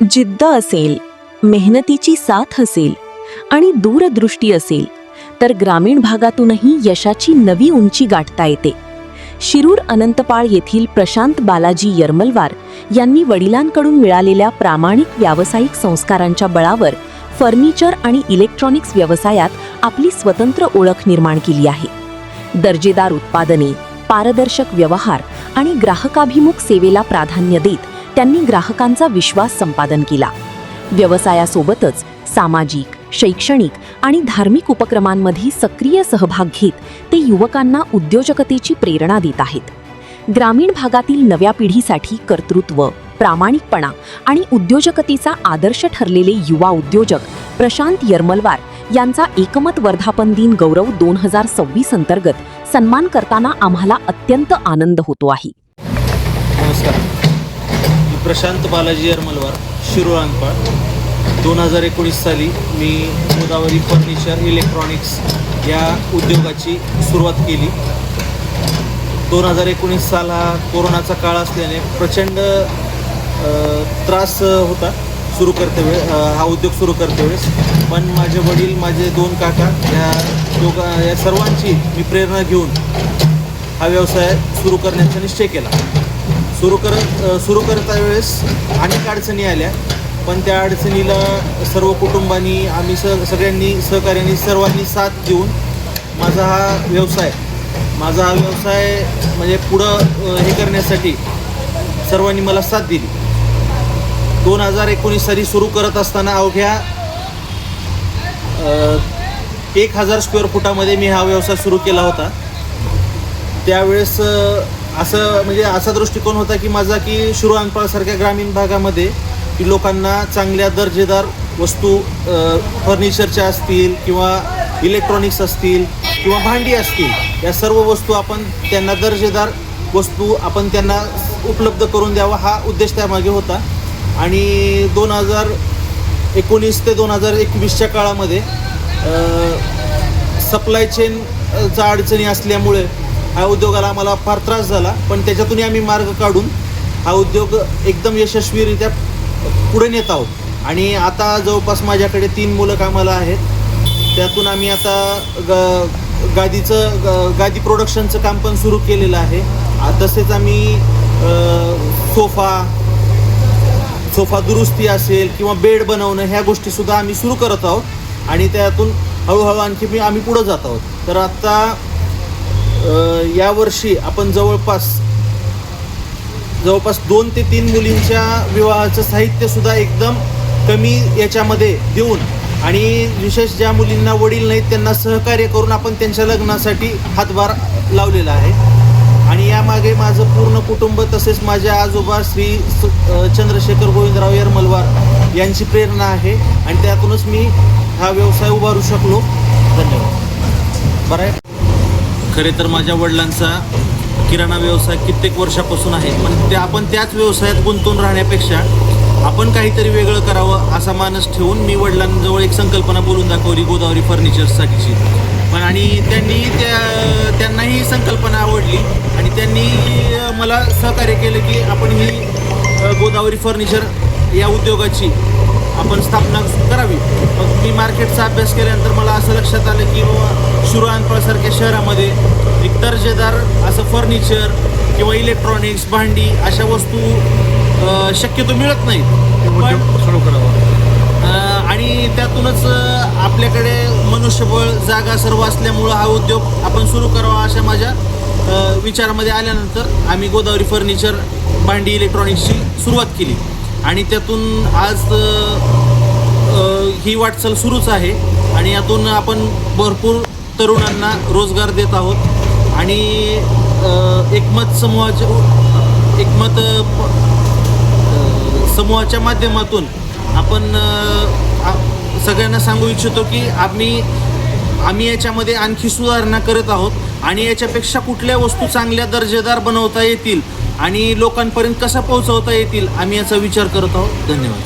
जिद्द असेल, मेहनतीची साथ असेल आणि दूरदृष्टी असेल तर ग्रामीण भागातूनही यशाची नवी उंची गाठता येते. शिरूर अनंतपाळ येथील प्रशांत बालाजी यरमलवार यांनी वडिलांकडून मिळालेल्या प्रामाणिक व्यावसायिक संस्कारांच्या बळावर फर्निचर आणि इलेक्ट्रॉनिक्स व्यवसायात आपली स्वतंत्र ओळख निर्माण केली आहे. दर्जेदार उत्पादने, पारदर्शक व्यवहार आणि ग्राहकाभिमुख सेवेला प्राधान्य देत त्यांनी ग्राहकांचा विश्वास संपादन केला. व्यवसायासोबतच सामाजिक, शैक्षणिक आणि धार्मिक उपक्रमांमध्ये सक्रिय सहभाग घेत ते युवकांना उद्योजकतेची प्रेरणा देत आहेत. ग्रामीण भागातील नव्या पिढीसाठी कर्तृत्व, प्रामाणिकपणा आणि उद्योजकतेचा आदर्श ठरलेले युवा उद्योजक प्रशांत यरमलवार यांचा एकमत वर्धापन दिन गौरव 2026 अंतर्गत सन्मान करताना आम्हाला अत्यंत आनंद होतो आहे. नमस्कार, मी प्रशांत बालाजी यरमलवार, शिरूर अनंतपाळ. 2019 साली मी गोदावरी फर्निचर इलेक्ट्रॉनिक्स या उद्योगाची सुरुवात केली. 2019 साल हा कोरोनाचा काळ असल्याने प्रचंड त्रास होता हा उद्योग सुरू करते वेळेस. पण माझे वडील, माझे 2 काका या सर्वांची मी प्रेरणा घेऊन हा व्यवसाय सुरू करण्याचा निश्चय केला. सुरू करता वेळेस अनेक अडचणी आल्या, पण त्या अडचणीला सर्व कुटुंबांनी, आम्ही सगळ्यांनी सहकार्याने, सर्वांनी साथ देऊन माझा हा व्यवसाय म्हणजे पुढं हे करण्यासाठी सर्वांनी मला साथ दिली. 2019 साली सुरू करत असताना अवघ्या 1000 स्क्वेअर फुटामध्ये मी हा व्यवसाय सुरू केला होता. त्यावेळेस असा दृष्टिकोन होता की माझा, की शिरूर अनंतपाळसारख्या ग्रामीण भागामध्ये की लोकांना चांगल्या दर्जेदार वस्तू, फर्निचरच्या असतील किंवा इलेक्ट्रॉनिक्स असतील किंवा भांडी असतील, या सर्व वस्तू आपण त्यांना दर्जेदार वस्तू आपण त्यांना उपलब्ध करून द्यावा, हा उद्देश त्यामागे होता. आणि 2019 ते 2021च्या काळामध्ये सप्लाय चेनचा अडचणी असल्यामुळे हा उद्योगाला आम्हाला फार त्रास झाला. पण त्याच्यातूनही आम्ही मार्ग काढून हा उद्योग एकदम यशस्वीरित्या पुढे नेत आहोत. आणि आता जवळपास माझ्याकडे 3 मुलं कामाला आहेत. त्यातून आम्ही आता गादी प्रोडक्शनचं काम पण सुरू केलेलं आहे. तसेच आम्ही सोफा दुरुस्ती असेल किंवा बेड बनवणं, ह्या गोष्टीसुद्धा आम्ही सुरू करत आहोत. आणि त्यातून हळूहळू आणखी आम्ही पुढं जात आहोत. तर आता यावर्षी आपण जवळपास 2 ते 3 मुलींच्या विवाहाचं साहित्यसुद्धा एकदम कमी याच्यामध्ये देऊन, आणि विशेष ज्या मुलींना वडील नाहीत त्यांना सहकार्य करून आपण त्यांच्या लग्नासाठी हातभार लावलेला आहे. आणि यामागे माझं पूर्ण कुटुंब, तसेच माझे आजोबा श्री चंद्रशेखर गोविंदराव यरमलवार यांची प्रेरणा आहे. आणि त्यातूनच मी हा व्यवसाय उभारू शकलो. धन्यवाद. बरं आहे. खरे तर माझ्या वडिलांचा किराणा व्यवसाय कित्येक वर्षापासून आहे, पण आपण त्याच व्यवसायात गुंतून राहण्यापेक्षा आपण काहीतरी वेगळं करावं असा मानस ठेवून मी वडिलांजवळ एक संकल्पना बोलून दाखवली गोदावरी फर्निचर्ससाठीची. पण आणि त्यांनाही संकल्पना आवडली आणि त्यांनी मला सहकार्य केलं की आपण ही गोदावरी फर्निचर या उद्योगाची आपण स्थापना करावी. मग मी मार्केटचा अभ्यास केल्यानंतर मला असं लक्षात आलं की शिरूर अनंतपाळसारख्या शहरामध्ये एक दर्जेदार असं फर्निचर किंवा इलेक्ट्रॉनिक्स, भांडी अशा वस्तू शक्यतो मिळत नाहीत. सुरू करावा. आणि त्यातूनच आपल्याकडे मनुष्यबळ, जागा सर्व असल्यामुळं हा उद्योग आपण सुरू करावा अशा माझ्या विचारामध्ये आल्यानंतर आम्ही गोदावरी फर्निचर, भांडी, इलेक्ट्रॉनिक्सची सुरुवात केली. आणि त्यातून आज ही वाटचाल सुरूच आहे. आणि यातून आपण भरपूर तरुणांना रोजगार देत आहोत. आणि एकमत समूहाच्या माध्यमातून आपण सगळ्यांना सांगू इच्छितो की आम्ही याच्यामध्ये आणखी सुधारणा करत आहोत. आणि याच्यापेक्षा कुठल्या वस्तू चांगल्या दर्जेदार बनवता येतील आणि लोकांपर्यंत कसा पोहोचवता येतील, आम्ही याचा विचार करत आहोत. धन्यवाद.